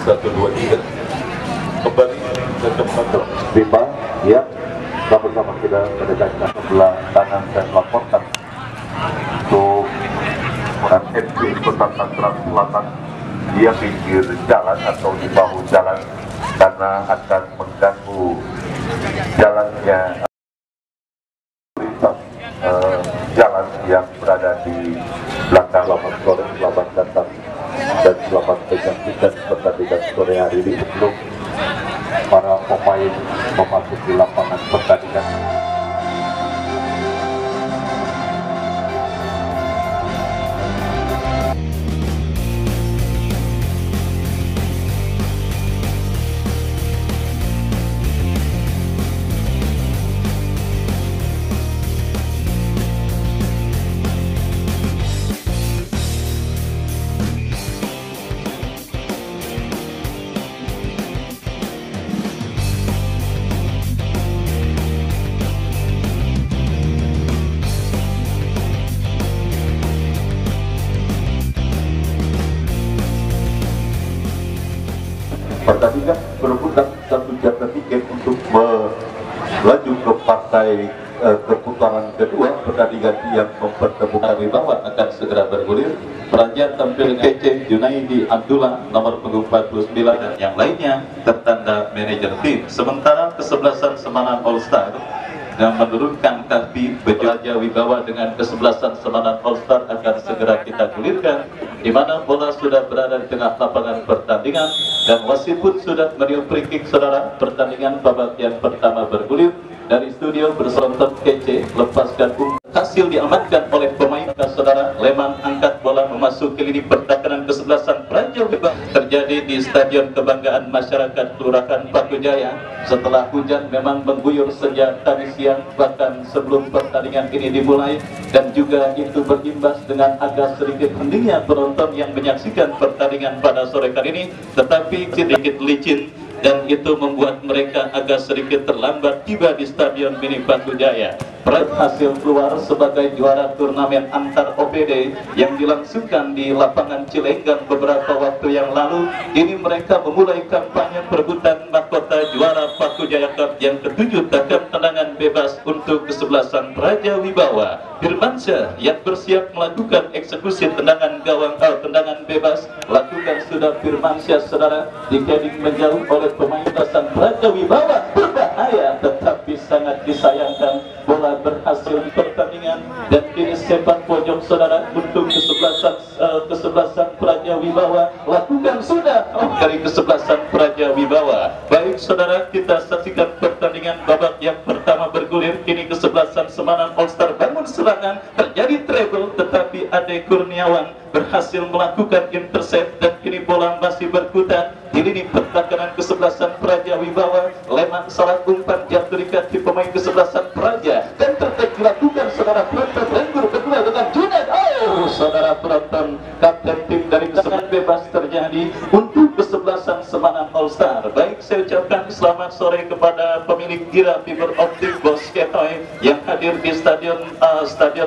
1, 2, 3 kembali ke tempat Bima, ya, sama-sama kita mendekatkan sebelah kanan dan laporkan untuk MC Kota Tangerang Selatan dia pinggir jalan atau di bahu jalan karena akan mengganggu jalannya lintas jalan yang berada di belakang. Selamat sore, selamat datang dan selamat menyaksikan pertandingan sore hari ini sebelum para pemain memasuki lapangan pertandingan. Pertandingan berebutan satu jatah tiket untuk melaju ke partai ke putaran kedua. Pertandingan yang mempertemukan Wibawa akan segera bergulir. Perancang tampil kece Junaidi Abdullah nomor punggung 49 dan yang lainnya tertanda manajer tim. Sementara kesebelasan Semanan All Star yang menurunkan kaki Raja Wibawa dengan kesebelasan Semanan All Star akan segera kita gulirkan, di mana bola sudah berada di tengah lapangan pertandingan dan wasit pun sudah meniup free kick. Saudara, pertandingan babak yang pertama bergulir. Dari studio bersonton kece lepaskan hasil diamankan oleh pemain. Saudara, Leman angkat bola memasuki lini pertahanan kesebelasan Raja Wibawa. Terjadi di Stadion Kebanggaan Masyarakat Kelurahan Batu Jaya setelah hujan memang mengguyur sejak tadi siang, bahkan sebelum pertandingan ini dimulai, dan juga itu berimbas dengan agak sedikit hendingnya penonton yang menyaksikan pertandingan pada sore kali ini, tetapi sedikit licin dan itu membuat mereka agak sedikit terlambat tiba di Stadion Mini Batu Jaya. Hasil keluar sebagai juara turnamen antar OPD yang dilangsungkan di lapangan Cilenggang beberapa waktu yang lalu. Ini mereka memulai kampanye perebutan mahkota juara Batu Jaya Cup yang ke-7 takkan tendangan bebas untuk kesebelasan Raja Wibawa. Firmansyah yang bersiap melakukan eksekusi tendangan gawang tendangan bebas lakukan sudah Firmansyah, saudara, dikading menjauh oleh pemain belasan Raja Wibawa. Berbahaya tetapi sangat disayangkan bola berhasil di pertandingan dan kini sepak pojok, saudara, untuk kesebelasan Raja Wibawa lakukan sudah dari kesebelasan Raja Wibawa. Baik saudara, kita saksikan pertandingan babak yang pertama bergulir. Kini kesebelasan Semanan All Star bangun serangan, terjadi treble tetapi Ade Kurniawan berhasil melakukan intercept dan kini bola masih berkutat di lini pertahanan kesebelasan Raja Wibawa. Leman salah umpan jatuh di kaki pemain kesebelasan Raja dan dilakukan saudara penonton Renggur kedua dengan Junaid. Oh saudara penonton, kapten tim dari kesenangan bebas terjadi untuk kesebelasan Semanan All Star. Baik, saya ucapkan selamat sore kepada pemilik Gira Fiber Optik Bos Ketoy yang hadir di Stadion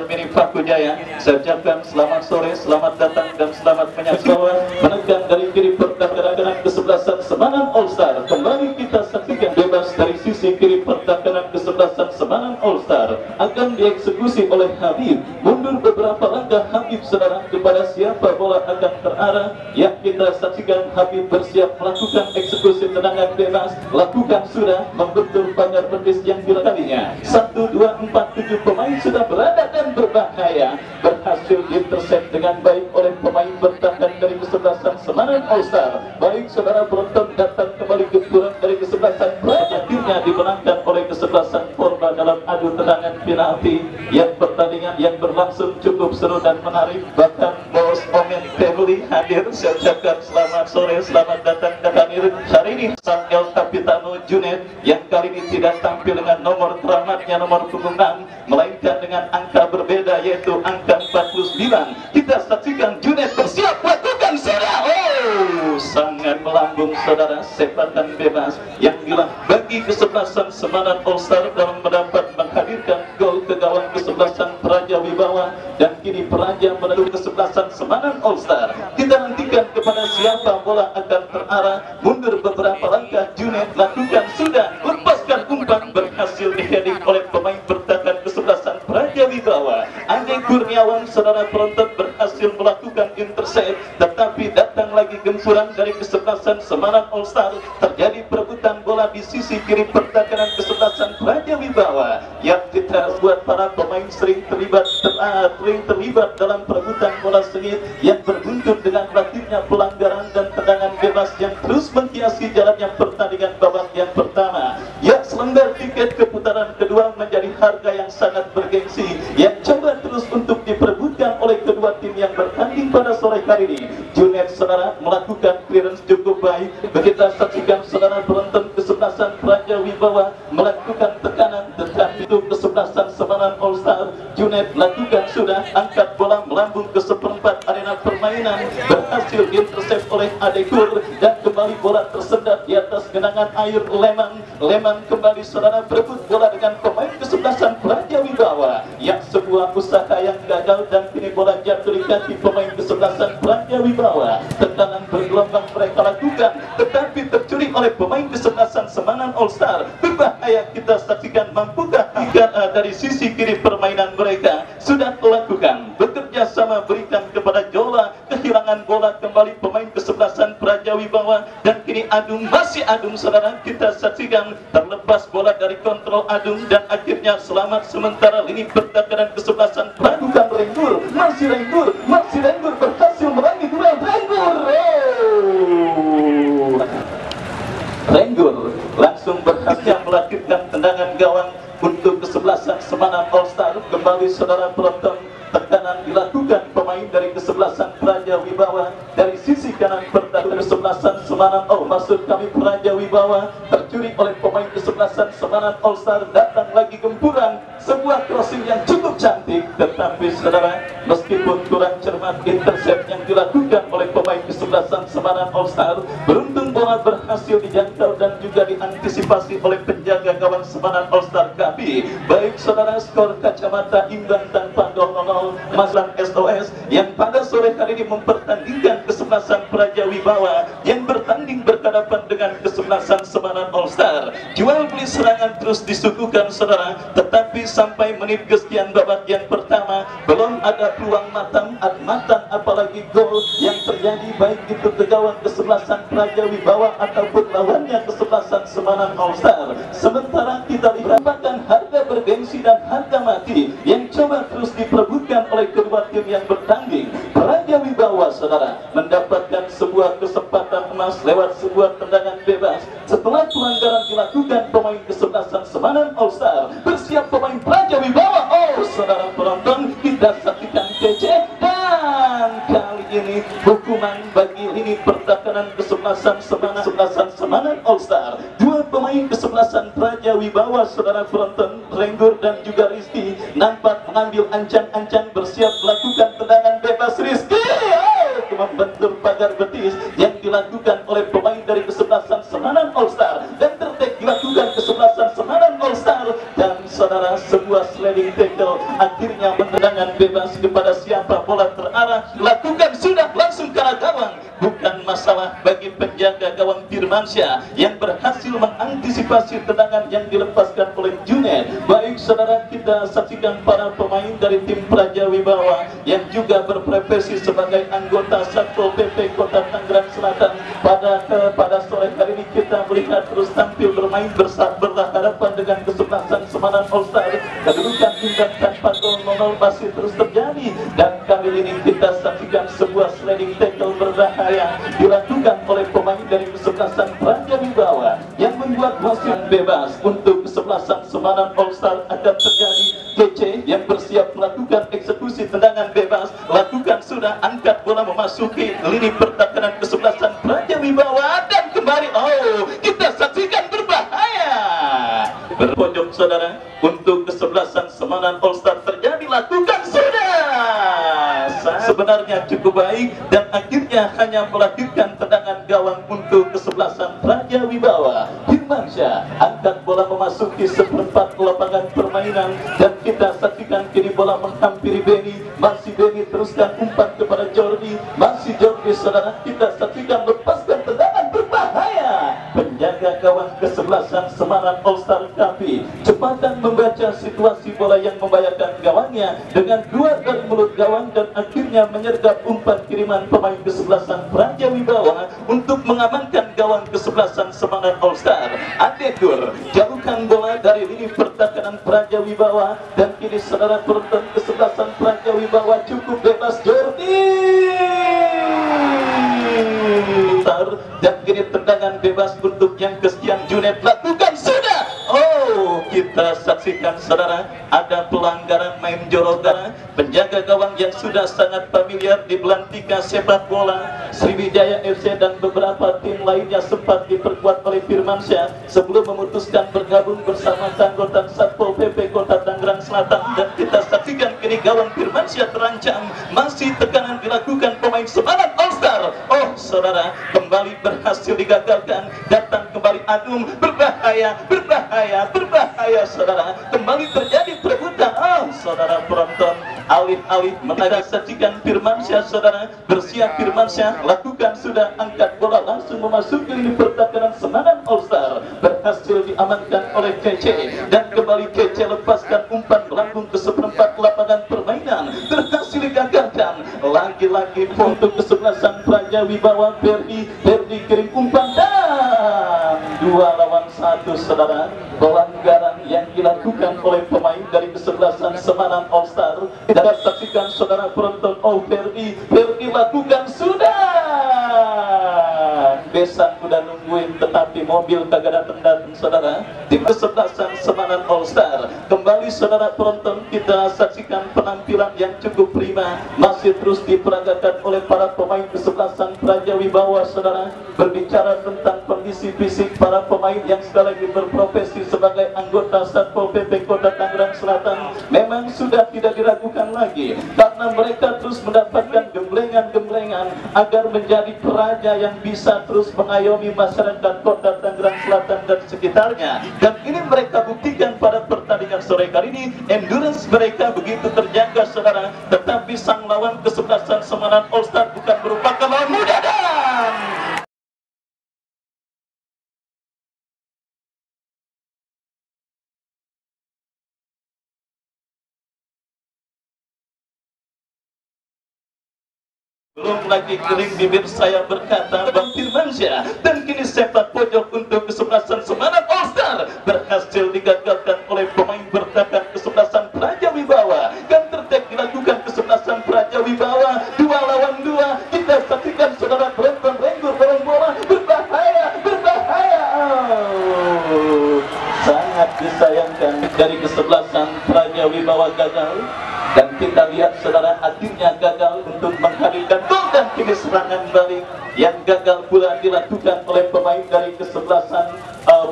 Mini Batu Jaya. Saya ucapkan selamat sore, selamat datang dan selamat menyaksikan. Menekan dari kiri pertahanan kesebelasan Semanan All Star. Kembali kita saksikan bebas dari sisi kiri pertahanan kesebelasan Semanan All Star akan dieksekusi oleh Habib. Mundur beberapa langkah Habib, saudara, kepada siapa bola akan terarah. Ya, kita saksikan Habib bersiap melakukan eksekusi tendangan bebas. Lakukan sudah, membentur pagar betis yang kalinya. 1, 2, 4, 7 pemain sudah berada dan berbahaya. Berhasil intercept dengan baik oleh pemain bertahan dari kesebelasan Semanan All Star. Baik saudara penonton, datang kembali ke turun dari kesebelasan Raja. Akhirnya dimenangkan oleh kesebelasan Porba dalam adu tendangan penalti yang pertandingan yang berlangsung cukup seru dan menarik. Bahkan Bos Omen Family hadir. Saya ucapkan selamat sore, selamat datang dan hadir hari ini sang El Capitano Junaid yang kali ini tidak tampil dengan nomor keramatnya nomor punggung 6, melainkan dengan angka berbeda yaitu angka 49. Kita saksikan Junaid bersiap lakukan sudah. Oh, sangat melambung saudara, sepakan bebas yang bilang bagi kesebelasan Semanan All Star dalam mendapat menghadirkan gol ke gawang kesebelasan Raja Wibawa. Dan kini Praja menuju kesebelasan Semarang All Star. Kita nantikan kepada siapa bola akan terarah. Mundur beberapa langkah, Junet lakukan sudah, lepaskan umpan, berhasil diheading oleh pemain bertahan kesebelasan Praja Wibawa. Ade Kurniawan, saudara penonton, berhasil melakukan intercept, tetapi datang lagi gempuran dari kesebelasan Semarang All Star. Terjadi perebutan bola di sisi kiri pertahanan kesebelasan Praja Wibawa. Yang kita buat para pemain sering terlibat dalam perebutan bola sengit yang berbuntut dengan berakhirnya pelanggaran dan tendangan bebas yang terus menghiasi jalannya pertandingan babak yang pertama. Ya, selembar tiket ke putaran kedua menjadi harga yang sangat bergengsi yang coba terus untuk diperebutkan oleh kedua tim yang bertanding pada sore hari ini. Junet, saudara, melakukan clearance cukup baik. Kita saksikan, saudara penonton, kesebelasan Praja Wibawa melakukan tekanan, tetapi itu kesebelasan Semarang All Star. Junet lakukan sudah, angkat bola melambung ke seperempat arena permainan, berhasil intercept oleh Adekur dan kembali bola tersendat di atas genangan air Leman. Leman kembali, saudara, berebut bola dengan pemain kesebelasan Praja Wibawa. Yang sebuah usaha yang gagal dan kini bola jatuh di kaki pemain kesebelasan Praja Wibawa. Tekanan bergelombang mereka lakukan, tetapi tercuri oleh pemain kesebelasan Semarang All Star. Berbahaya, kita saksikan, mampukah dari sisi kiri permainan mereka sudah melakukan bekerja sama, berikan kepada Jola, kehilangan bola kembali pemain kesebelasan Praja Wibawa dan kini Adung, masih Adung, saudara, kita saksikan terlepas bola dari kontrol Adung dan akhirnya selamat sementara lini pertahanan kesebelasan Pradukan Renggur, masih Renggur berhasil merangi duel Renggur langsung berhasil melakukan tendangan gawang untuk kesebelasan Semarang All Star. Kembali, saudara penonton, tekanan dilakukan pemain dari kesebelasan Praja Wibawa dari sisi kanan pertahanan kesebelasan Semarang, maksud kami Praja Wibawa, tercuri oleh pemain kesebelasan Semarang All Star. Datang lagi gempuran, sebuah crossing yang cukup cantik, tetapi saudara, meskipun kurang cermat intercept yang dilakukan oleh pemain kesebelasan Semarang All Star, beruntung bola berhasil dijangkau dan juga diantisipasi oleh penjaga gawang Semarang All Star Kapi. Baik, saudara, skor kacamata imbang tanpa gol 0 Mazlan SOS yang pada sore hari ini mempertandingkan kesebelasan Praja Wibawa yang bertanding berhadapan dengan kesebelasan Semarang All Star. Jual beli serangan terus disuguhkan, saudara, tetapi sampai menit kesekian babak yang pertama belum ada peluang matang apalagi gol yang terjadi, baik itu ke gawang kesebelasan Praja Wibawa ataupun lawannya kesebelasan Semarang All Star. Sementara kita lihat bahkan harga bergengsi dan harga mati yang coba terus diperebutkan oleh kedua tim yang bertanding. Praja Wibawa, saudara, mendapatkan sebuah kesempatan emas lewat sebuah tendangan bebas setelah pelanggaran dilakukan pemain kesebelasan Semarang All Star. Bersiap pemain Praja Wibawa. Saudara penonton, kita saksikan kece, dan kali ini hukuman bagi lini pertahanan kesebelasan Semarang All Star. Dua pemain kesebelasan Praja Wibawa, saudara penonton, Renggur dan juga Rizky, nampak mengambil ancang-ancang bersiap melakukan tendangan bebas. Rizky membentur pagar betis yang dilakukan oleh pemain dari kesebelasan Semarang All Star dan tertek dilakukan kesebelasan Semarang All Star, dan saudara, sebuah sliding tackle akhirnya tendangan bebas kepada siapa bola terarah lakukan sudah langsung ke arah gawang. Bukan masalah bagi penjaga gawang Firmansyah yang berhasil mengantisipasi tendangan yang dilepaskan oleh Junet. Baik, saudara, kita saksikan para pemain dari tim Praja Wibawa yang juga berprofesi sebagai anggota Satpol PP Kota Tangerang Selatan. Pada sore hari ini kita melihat terus tampil bermain berhadapan dengan kesebelasan Semarang All Star. Kedudukan imbang tanpa gol 0 masih terus terjadi, dan kali ini kita saksikan sebuah sliding tackle berbahaya dilakukan oleh pemain dari kesebelasan Praja Wibawa yang membuat wasit bebas untuk kesebelasan Semarang All Star. Akan terjadi DC yang bersiap melakukan eksekusi tendangan bebas, lakukan sudah, angkat bola memasuki lini pertahanan kesebelasan Praja Wibawa dan kembali kita saksikan berbahaya berpojok, saudara, untuk kesebelasan Semarang All Star. Terjadi, lakukan sudah, sebenarnya cukup baik dan akhirnya hanya melahirkan tendangan gawang untuk kesebelasan Praja Wibawa. Firmansyah angkat bola memasuki seperempat lapangan permainan dan kita saksikan kini bola menghampiri Beni, masih Beni teruskan umpan kepada Jordi, masih Jordi saudara kita saksikan lepaskan tendangan berbahaya, penjaga gawang kesebelasan Semarang All Star Kapi cepatan membaca situasi bola yang membahayakan gawangnya dengan keluar dari mulut gawang dan akhirnya menyergap umpan kiriman pemain kesebelasan Praja Wibawa untuk mengamankan gawang kesebelasan Semarang All Star. Adekur jauhkan bola dari lini pertahanan Praja Wibawa dan kini saudara penonton kesebelasan Praja Wibawa cukup bebas Jordi dan kini tendangan bebas untuk yang kesekian Junet lakukan sudah. Oh, kita saksikan saudara ada pelanggaran main jorokan penjaga gawang yang sudah sangat familiar di Belantika sepak bola Sriwijaya FC dan beberapa tim lainnya sempat diperkuat oleh Firmansyah sebelum memutuskan bergabung bersama tanggotan Satpol PP Kota Tangerang Selatan. Dan kita saksikan kini gawang Firmansyah terancam, masih tekanan dilakukan pemain Semarang All Star. Oh saudara, kembali berhasil digagalkan, datang kembali Adum, berbahaya saudara, kembali terjadi perebutan. Oh saudara penonton, alih-alih menarik saksikan Firmansyah saudara, bersiap Firmansyah lakukan sudah angkat bola langsung memasuki lini pertahanan Semarang All Star, berhasil diamankan oleh Kece dan kembali Kece lepaskan umpan melambung ke seperempat lapangan permainan, berhasil digagalkan lagi-lagi untuk kesebelasan Praja Wibawa. Ferdi kirim umpan dan 2 lawan 1 saudara, pelanggaran yang dilakukan oleh pemain dari kesebelasan Semarang All Star. Dapat saksikan saudara penonton. Oh Ferdi lakukan sudah, besan udah nungguin tetapi mobil kagak datang saudara. Tim kesebelasan Semarang All Star kembali saudara penonton, kita saksikan penampilan yang cukup prima masih terus diperagakan oleh para pemain kesebelasan Praja Wibawa saudara. Berbicara tentang kondisi fisik para pemain yang sekali lagi berprofesi sebagai anggota Satpol PP Kota Tangerang Selatan memang sudah tidak diragukan lagi karena mereka terus mendapatkan gemblengan agar menjadi peraja yang bisa terus mengayomi masyarakat Kota Tangerang Selatan dan sekitarnya. Dan ini mereka buktikan pada pertandingan sore kali ini, endurance mereka begitu terjaga saudara. Tetapi sang lawan kesebelasan Semarang All Star bukan merupakan lawan mudah dan belum lagi kering bibir saya berkata Bang Firmansyah, dan kini sepak pojok untuk kesebelasan Semarang All Star berhasil digagalkan oleh pemain bertahan kesebelasan Praja Wibawa. Counter attack dilakukan kesebelasan Praja Wibawa, 2 lawan 2. Kita saksikan saudara penonton lenggur dorong bola, berbahaya. Oh, sangat disayangkan dari kesebelasan Praja Wibawa gagal. Dan kita lihat saudara akhirnya gagal untuk menghadirkan gol, dan kini serangan balik yang gagal pula dilakukan oleh pemain dari kesebelasan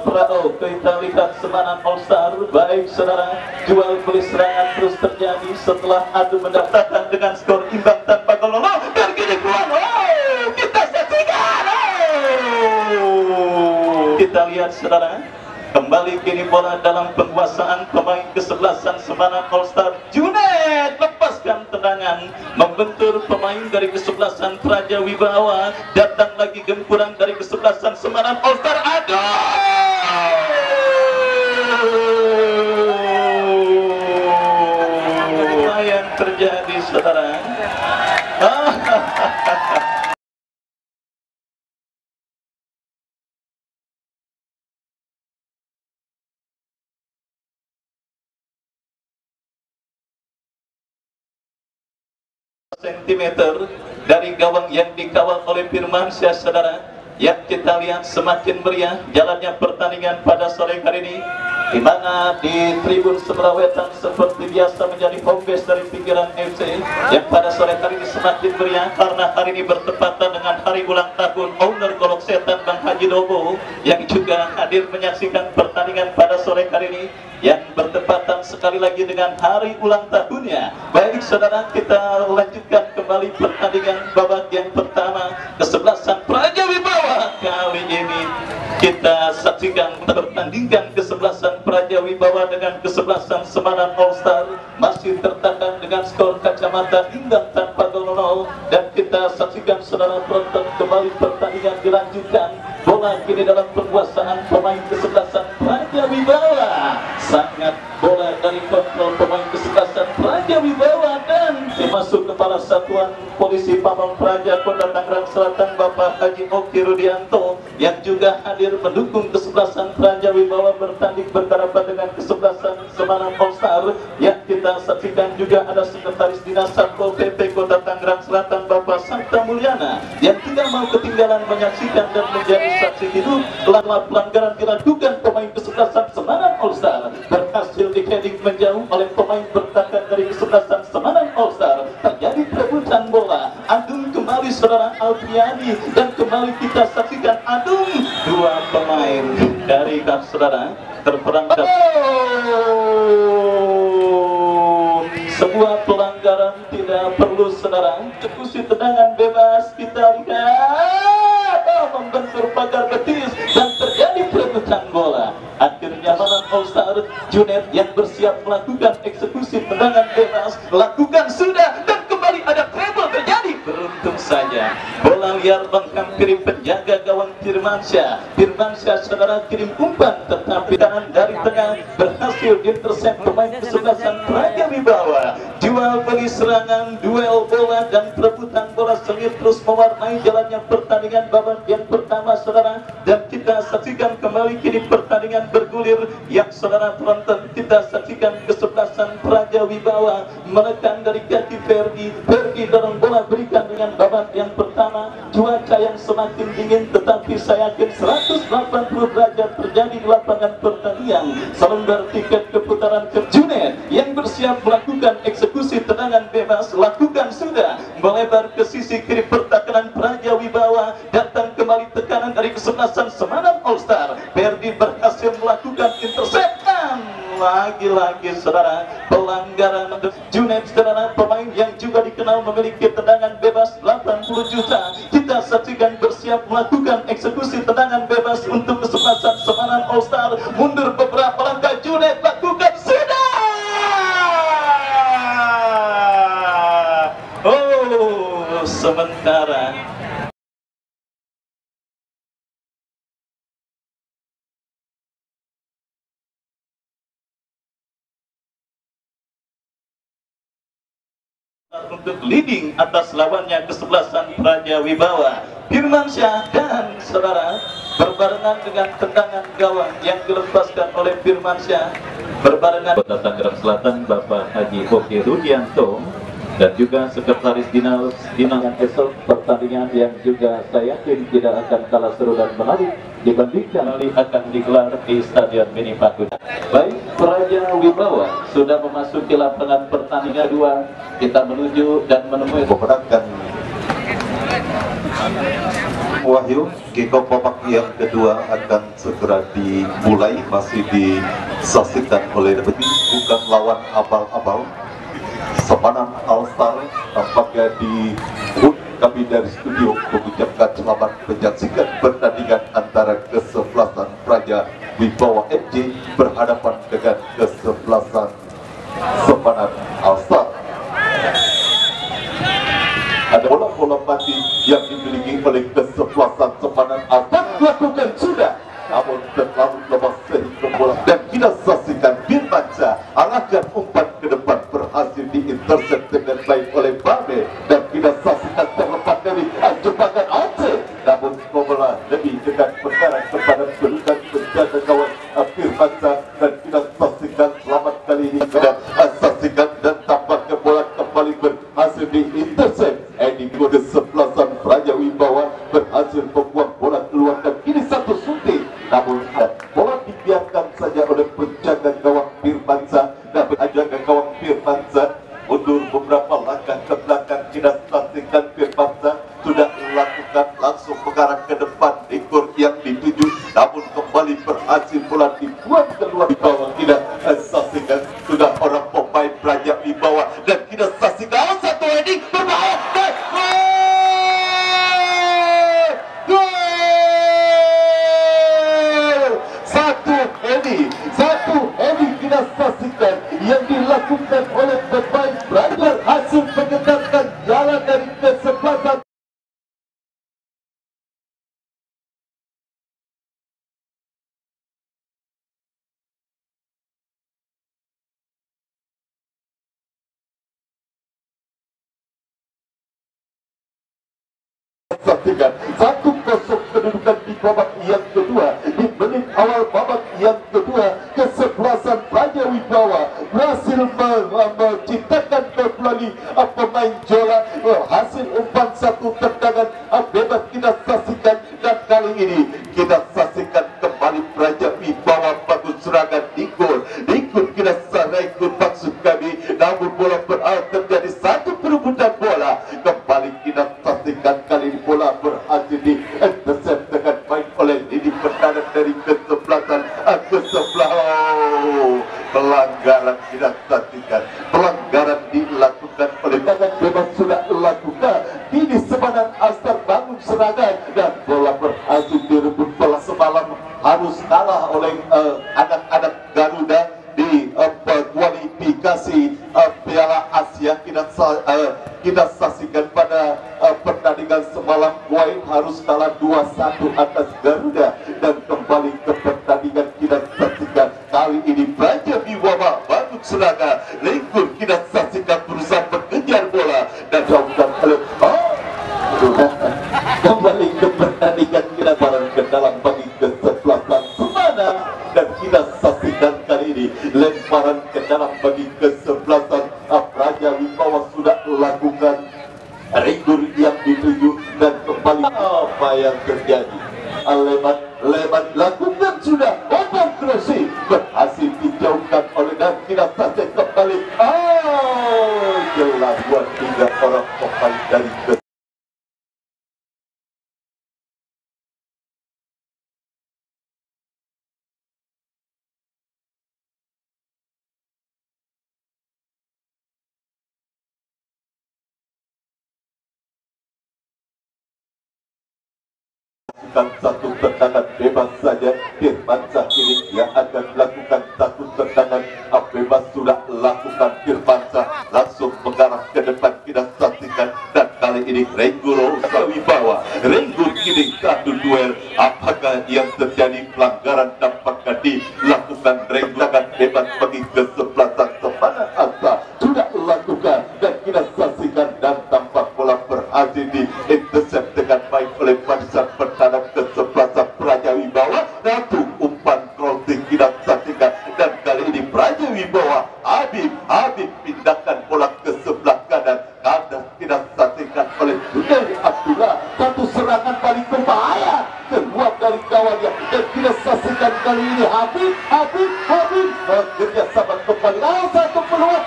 Prado. Kita lihat Semarang All Star. Baik saudara, jual beli serangan terus terjadi setelah adu mendaftarkan dengan skor imbang tanpa gol. Dan kini keluar. Oh, kita saksikan. Kita lihat saudara, kembali kini bola dalam penguasaan pemain kesebelasan Semarang All Star. Junet lepaskan tendangan, membentur pemain dari kesebelasan Praja Wibawa. Datang lagi gempuran dari kesebelasan Semarang All Star. Apa yang terjadi saudara? Sentimeter dari gawang yang dikawal oleh Firmansyah saudara. Yang kita lihat semakin meriah jalannya pertandingan pada sore hari ini, di mana di tribun sebelah wetan seperti biasa menjadi home base dari Pikiran FC yang pada sore hari ini semakin meriah karena hari ini bertepatan dengan hari ulang tahun owner Golok Setan Bang Haji Dobo yang juga hadir menyaksikan pertandingan pada sore hari ini yang bertepatan sekali lagi dengan hari ulang tahunnya. Baik saudara, kita lanjutkan kembali pertandingan babak yang pertama kesebelasan Praja Wibawa. Kali ini kita saksikan pertandingan kesebelasan kesebelasan Praja Wibawa dengan kesebelasan Semarang All Star masih tertandang dengan skor kacamata imbang tanpa gol 0. Dan kita saksikan saudara penonton kembali pertandingan dilanjutkan. Bola kini dalam penguasaan pemain kesebelasan Praja Wibawa. Sangat bola dari kontrol pemain kesebelasan Praja Wibawa dan masuk kepala Satuan Polisi Pamong Praja Kota Tangerang Selatan Bapak Haji Oki Rudianto yang juga hadir mendukung kesebelasan Praja Wibawa bertanding berhadapan dengan kesebelasan Semarang All Star. Yang kita saksikan juga ada Sekretaris Dinas Satpol PP Kota Tangerang Selatan Bapak Santa Mulyana yang tidak mau ketinggalan menyaksikan dan menjadi saksi hidup lama pelanggaran dilakukan pemain kesebelasan Semarang All Star berhasil di-heading menjauh oleh pemain bertahan dari kesebelasan Semarang All Star. Terjadi perebutan bola, adung kembali saudara Alfiani dan kembali kita saksikan adung dua pemain dari saudara terperangkap. Sebuah pelanggaran tidak perlu saudara, eksekusi tendangan bebas kita lihat membentur pagar betis dan terjadi perebutan bola. Akhirnya Semarang All Star Junet yang bersiap melakukan eksekusi tendangan bebas lakukan sudah dan kembali ada treble terjadi. Beruntung saja bola liar menghampiri penjaga gawang Firmansyah. Firmansyah saudara kirim umpan tetapi tangan dari tengah berhasil diintercept pemain kesebelasan Praja Wibawa. Jual beli serangan, duel bola dan perebutan bola sengit terus mewarnai jalannya pertandingan babak yang pertama saudara. Dan kita saksikan kembali kini pertandingan bergulir yang saudara penonton kita saksikan kesebelasan Praja Wibawa menekan dari kaki Ferdi dorong bola berikan dengan babak yang pertama. Cuaca yang semakin dingin tetapi saya yakin 180 derajat terjadi di lapangan pertandingan. Selembar tiket keputaran ke Junet yang bersiap melakukan eksekusi tendangan bebas lakukan sudah melebar ke sisi kiri pertahanan Praja Wibawa. Datang kembali tekanan dari kesebelasan Semarang All Star. Ferdi berhasil melakukan interceptan. Lagi-lagi saudara pelanggaran Junet saudara, pemain yang juga dikenal memiliki tendangan bebas 80 juta. Kita saksikan bersiap melakukan eksekusi tendangan bebas untuk kesebelasan Semarang All Star. Mundur beberapa langkah, Junet lakukan sudah. Oh, sementara untuk leading atas lawannya kesebelasan Praja Wibawa Firmansyah dan saudara berbarengan dengan tendangan gawang yang dilepaskan oleh Firmansyah berbarengan Kota Tangerang Selatan Bapak Haji Oki Rudianto dan juga Sekretaris Dinas esok pertandingan yang juga saya yakin tidak akan kalah seru dan menarik dibandingkan akan digelar di Stadion Mini Pakuda. Baik, Praja Wibawa sudah memasuki lapangan pertandingan 2. Kita menuju dan menemui memenangkan Wahyu. Kick-off babak yang kedua akan segera dimulai, masih disaksikan oleh bukan lawan abal-abal. Semarang All Star tampaknya di kami dari studio mengucapkan selamat menyaksikan pertandingan antara kesebelasan Praja Wibawa FC berhadapan dengan kesebelasan Semarang All Star. Ada bola-bola mati yang dimiliki oleh kesebelasan Semarang All Star lakukan sudah, namun terlalu lemas sehingga bola dan kita saksikan Firmansyah arahkan umpan ke depan berhasil diintercept dengan baik oleh Babe dan kita saksikan terlepas dari jebakan Aceh, namun bola lebih dekat mengarah kepada kedudukan penjaga gawang Firmansyah dan kita saksikan selamat kali ini dan saksikan dan tampaknya bola kembali berhasil diintercept. Edi kesebelasan Praja Wibawa berhasil membuang bola keluar dan ini satu suntik, namun bola dibiarkan saja oleh penjaga gawang Firmansyah dan penjaga gawang Firmansyah mundur beberapa langkah ke belakang. Kita saksikan Firmansyah sudah melakukan langsung mengarah ke depan ekor yang dituju, namun kembali berhasil bola dibuang keluar di bawah. Kita saksikan sudah orang pemain Praja Wibawa dan kita saksikan satu heading berbahaya dan gol! Satu heading satu heavy kita saksikan yang dilakukan oleh pemain Raja hasil mengetatkan jalan dari kesempatan. Saksikan 1-0 kedudukan di babak yang kedua. Di menit awal babak yang kedua, kesebelasan Raja Wibawa berhasil menciptakan kembali pemain Jola. Hasil umpan satu tendangan bebas kita saksikan, dan kali ini kita saksikan kembali Raja Wibawa bagus serangan di gol. Ikut kita ikut maksud kami, namun bola terjadi satu perebutan bola. Kembali kita saksikan kali ini bola berhasil di intercept dengan baik oleh Didi Perdana dari kesebelasan ke sebelah. Pelanggaran kita saksikan, pelanggaran dilakukan oleh tangan bebas sudah lakukan. Kini Semangat Astar bangun serangan dan bola berhasil direbut bola. Semalam harus kalah oleh anak-anak Garuda di kualifikasi Piala Asia. Kita saksikan pada pertandingan semalam, Kuwait harus kalah 2-1 atas Garuda, dan kembali ke pertandingan kita saksikan kali ini Raja Wibawa bangun serangan. Lingkur kita saksikan berusaha mengejar bola dan jauhkan oleh kembali ke pertandingan kita bareng ke dalam bagi kesebelasan Semana, dan kita saksikan kali ini lemparan ke dalam bagi kesebelasan Raja Wibawa sudah lakukan ringgur yang dituju, dan kembali apa yang terjadi. Lebat lakukan sudah open crossing berhasil dijauhkan oleh, dan kita saksikan kembali jelas buat 3 orang pemain dari satu tendangan bebas saja. Firmansyah kini yang akan melakukan satu tendangan bebas sudah lakukan. Firmansyah langsung mengarah ke depan kita saksikan, dan kali ini Rengguro Wibawa Renggur kini satu duel. Apakah yang terjadi? Pelanggaran dampaknya dilakukan. Rengguran bebas bagi kesebelasan Semangat Astar sudah lakukan, dan kita saksikan, dan tampak bola berhasil di intercept dengan baik oleh barisan pertahanan kesebelasan Raja Wibawa. Satu umpan crossing kita saksikan, dan kali ini Raja Wibawa Habib pindahkan bola ke sebelah kanan. Kandas kita saksikan oleh Junaidi Abdullah. Satu serangan paling berbahaya keluar dari kawannya, dan kita saksikan kali ini Habib bekerja sama kembali. Satu peluang.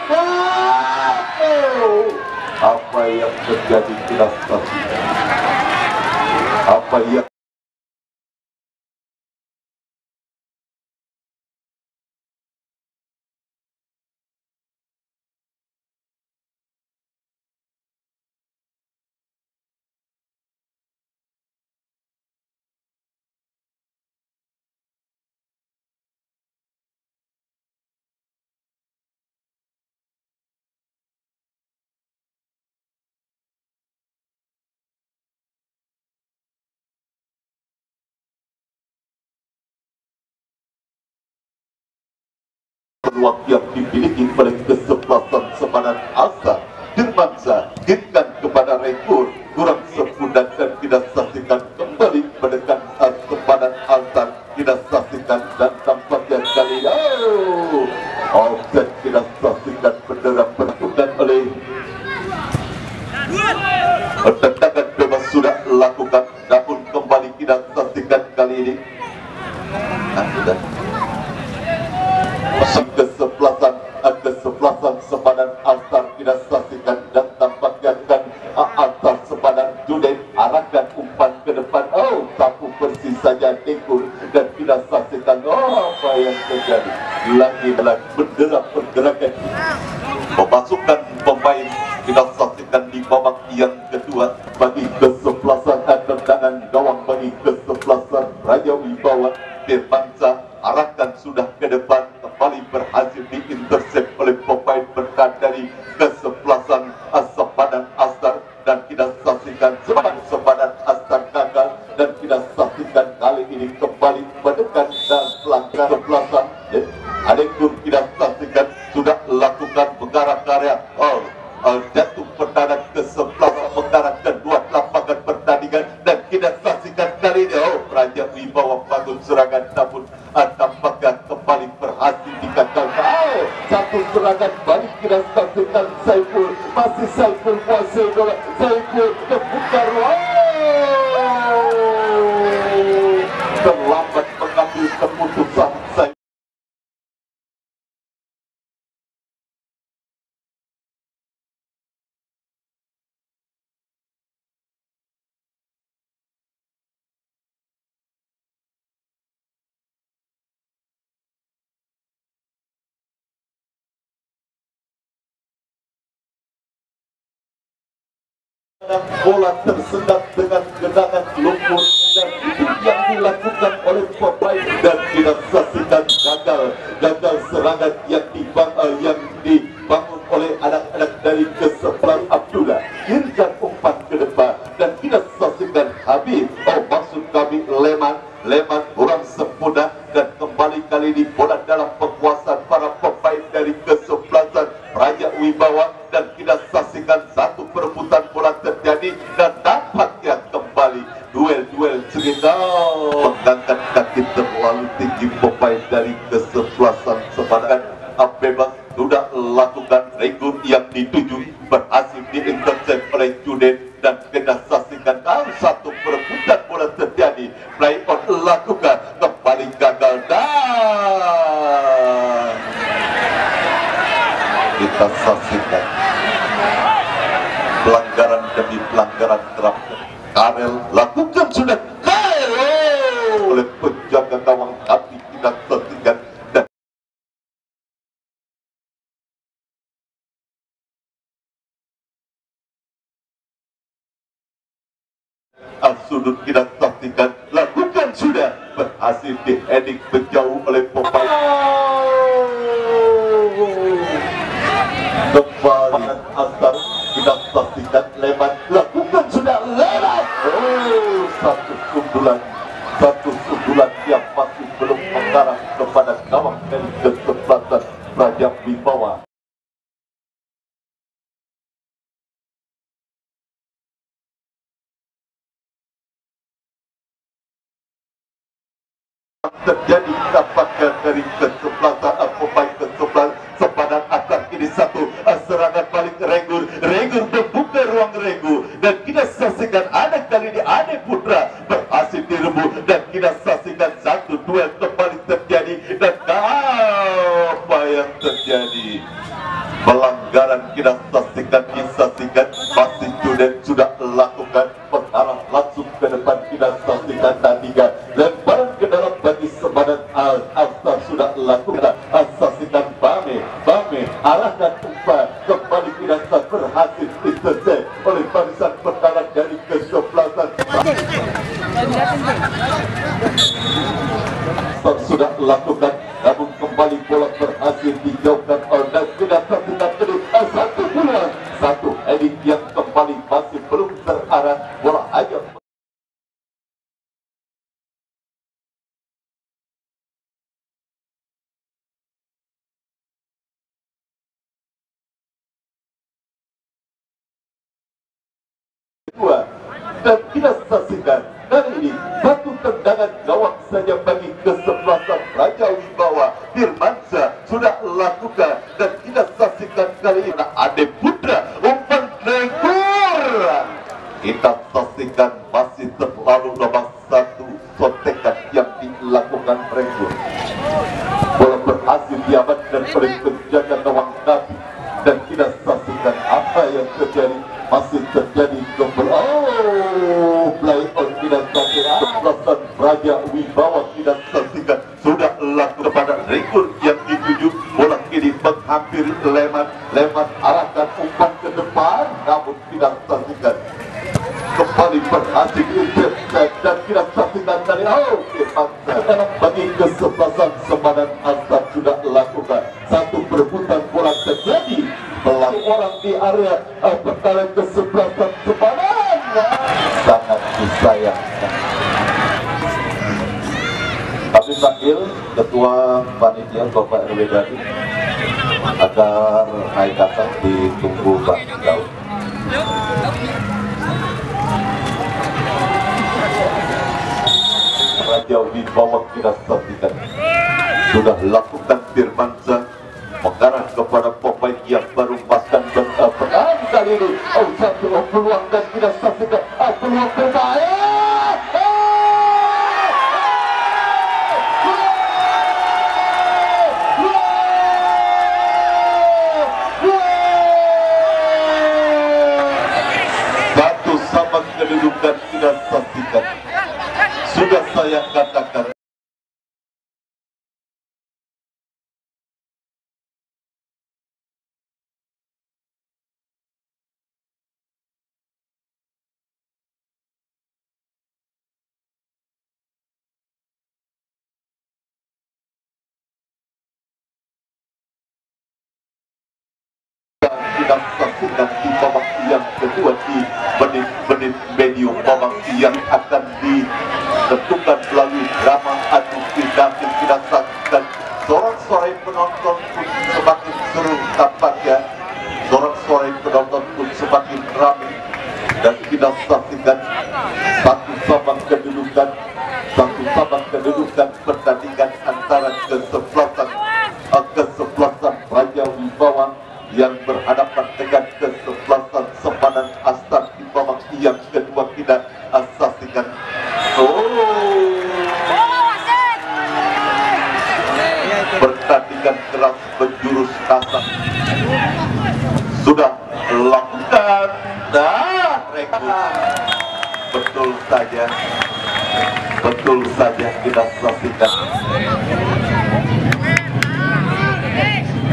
Apa yang terjadi kita saksikan. Apa yang peluang yang dimiliki oleh kesebelasan Semangat Astar. Firmansyah hingga kepada Renggur kurang sempurna, dan kita saksikan kembali mendekat Semangat Astar. Kita saksikan, dan tampaknya kali offset kita saksikan bendera berlakukan oleh tendangan bebas sudah lakukan, namun kembali kita saksikan kali ini kesebelasan Semangat Astar kita saksikan, dan tampaknya kan Astar Semangat Junaidi arahkan umpan ke depan. Sapu bersih saja Dengkul, dan kita saksikan apa yang terjadi. Lagi-lagi bendera pergerakan memasukkan pemain. Kita saksikan di babak yang kedua bagi kesebelasan tendangan gawang bagi kesebelasan Raja Wibawa. Firmansyah arahkan sudah ke depan. kembali berhasil diintercept oleh pemain bertahan dari kesebelasan Sepadan Astar, dan kita saksikan Sepadan Astar gagal, dan kita saksikan kali ini kembali mendekat dan pelanggar kesebelasan. Adekun kita saksikan sudah lakukan mengarah karya jatuh pertahanan ke-11 mengarah kedua lapangan pertandingan, dan kita saksikan kali ini Raja Wibawa bangun serangan, namun tampaknya kembali berhasil dikatakan satu serangan balik. Kita saksikan Saiful, masih Saiful kuasai bola, Saiful terbuka ruang, terlambat mengambil keputusan. Bola tersendat dengan genangan lumpur, dan itu yang dilakukan oleh pemain, dan kita saksikan gagal serangan yang dibangun oleh anak-anak dari ke-11 Abdullah. Kirimkan umpan ke depan, dan kita saksikan Habib, maksud kami Leman kurang sempurna, dan kembali kali ini bola dalam penguasaan para pemain dari ke-11 Raja Wibawa, dan kita saksikan satu perebutan bola terjadi, dan tampaknya kembali duel cerita mengangkat kaki terlalu tinggi pemain dari ke-11 Sepadan bebas. Sudah lakukan regur yang dituju, berhasil diintercept oleh Junaid, dan kita saksikan satu perebutan bola terjadi, play on lakukan, kembali gagal, dan kita saksikan pelanggaran demi pelanggaran kerap Karel lakukan sudah oleh penjaga gawang, tapi kita saksikan, dan sudut kita saksikan lakukan sudah, berhasil di-heading menjauh oleh pemain. Kembali Astar, kita saksikan Leman lakukan sudah, Leman satu sundulan yang masih belum mengarah kepada gawang dari ke-11 Raja Wibawa. Terjadi dapatkan dari ke-11 pemain ke-11 Sepadan Astar. Ini satu serangan balik Regur membuka ruang Regu, dan kita saksikan ada kali ini Ade Putra berhasil direbut, dan kita saksikan satu duel kembali terjadi, dan apa yang terjadi? Pelanggaran kita saksikan masih Junaid sudah lakukan mengarah langsung ke depan. Kita saksikan tandingan lemparan ke dalam bagi Sepadan Astar sudah lakukan. Saksikan Bame arahkan umpan kembali, tidak berhasil intercept oleh barisan pertahanan dari ke-11 sudah lakukan, namun kembali bola berhasil dijauhkan dan tidak tertinggal satu heading yang kembali masih belum terarah, bola hanya dan kita saksikan kali ini satu tendangan gawang saja bagi ke-11 Raja Wibawa. Firmansyah sudah lakukan, dan kita saksikan kali ini Ade Putra umpan regur. Kita saksikan masih terlalu nomor satu sotekan yang dilakukan regur. Bola berhasil diamankan oleh penjaga gawang Nabi, dan kita saksikan apa yang terjadi. Masih terjadi play on tidak saksikan Raja Wibawa, tidak saksikan sudah lakukan kepada rekur yang dituju, bola kini menghampiri Leman arahkan umpan ke depan, namun tidak saksikan kembali berhasil intercept, dan tidak saksikan dari dalam bagi kesempatan Sepadan Astar sudah dilakukan. Satu perebutan bola terjadi melalui orang di area pertandingan ke-11 sepadan. Sangat disayangkan. Kami panggil Ketua Panitia Bapak RW Dadi agar naik ke atas ditunggu Pak Daud. Raja Wibawa kita saksikan sudah lakukan Firmansyah mengarah kepada pemain yang baru paskan berperan kali ini. Satu peluang dan kita saksikan peluang bermain. Satu sama kedudukan kita saksikan. Sudah saya katakan. Kita saksikan di babak yang kedua di menit-menit medium babak yang akan ditentukan melalui drama adu penalti. Kita saksikan sorak-sorai penonton pun semakin seru tampaknya, sorak-sorai penonton pun semakin ramai, dan kita saksikan satu sama kedudukan pertandingan antara kesebelasan Raja Wibawa yang berhadapan dengan kesebelasan Sempadan Astar di babak yang kedua. Kita saksikan pertandingan keras berjurus kasar sudah lakukan. Betul saja kita saksikan.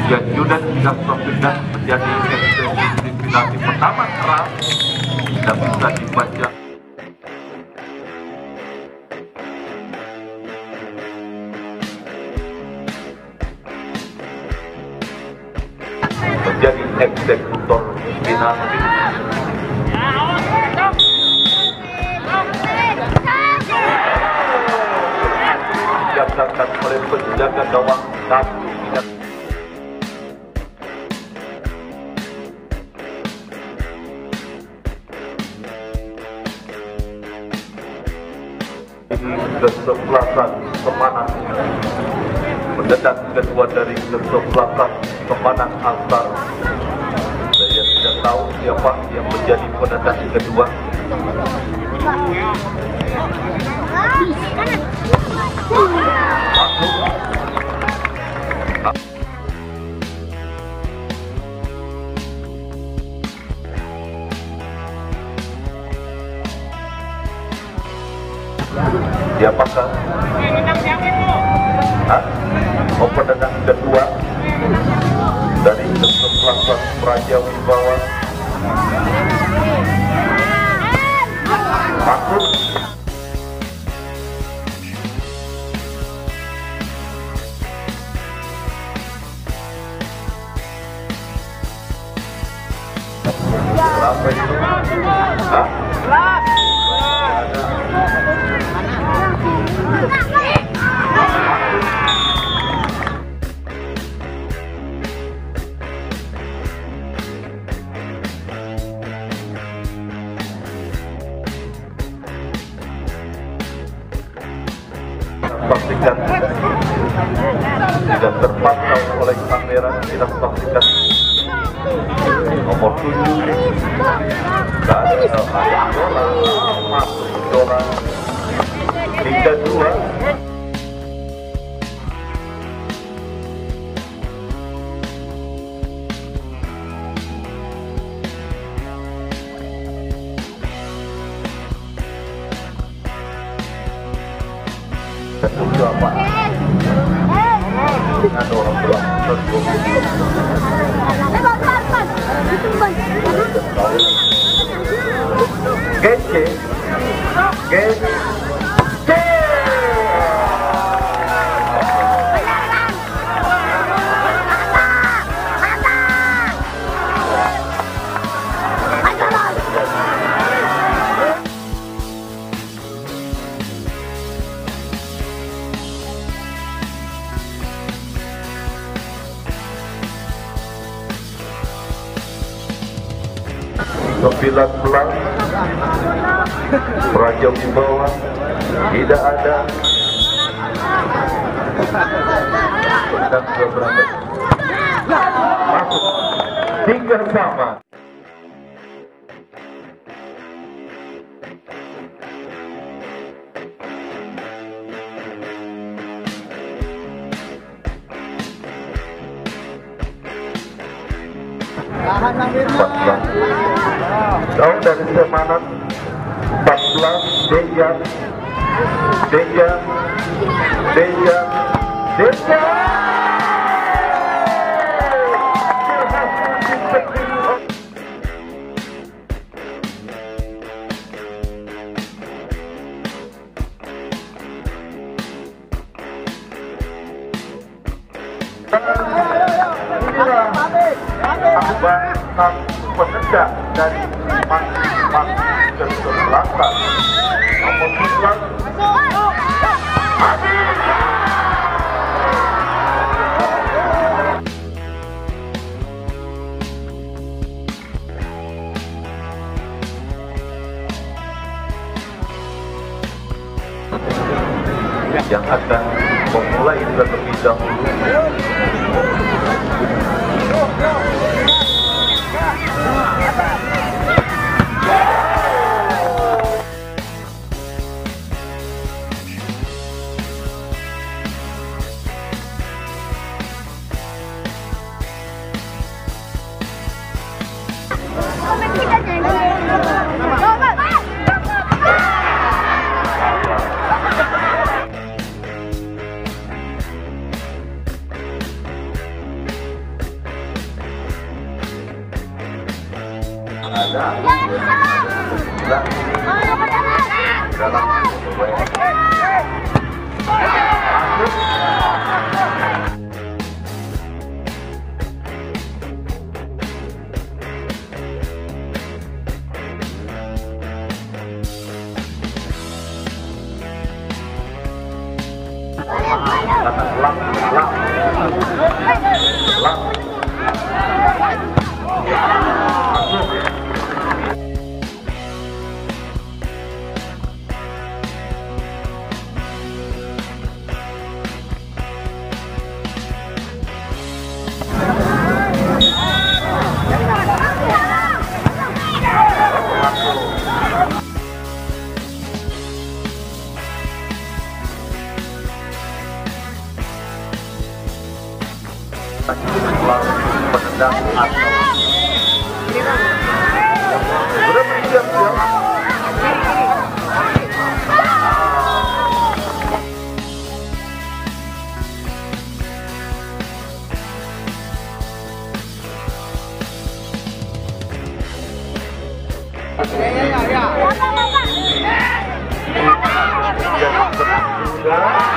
Dan sudah tidak saksikan menjadi eksekusi penalti pertama keras dan bisa dibaca. Menjadi eksekutor penalti. Dijagakan oleh penjaga gawang satu. Kesebelasan Semanang mendedak kedua dari kesebelasan Semanang Astar. Saya tidak tahu siapa yang menjadi pendedak kedua. Siapakah? Penendang kedua dari kesebelasan Raja Wibawa. Masuk. Berapa itu? Saksikan tidak terpantau oleh kamera. Kita saksikan nomor 7 dari masuk bola Liga 2. Apa? Dengan orang belakang 19 Praja Wibawa tidak ada. Dan beberapa masuk 3 sama. Tahun dari Semanat 14 Deja penendang dari Mas Keselasan nomor 9 yang akan memulai terlebih dahulu. Penendang atau ya.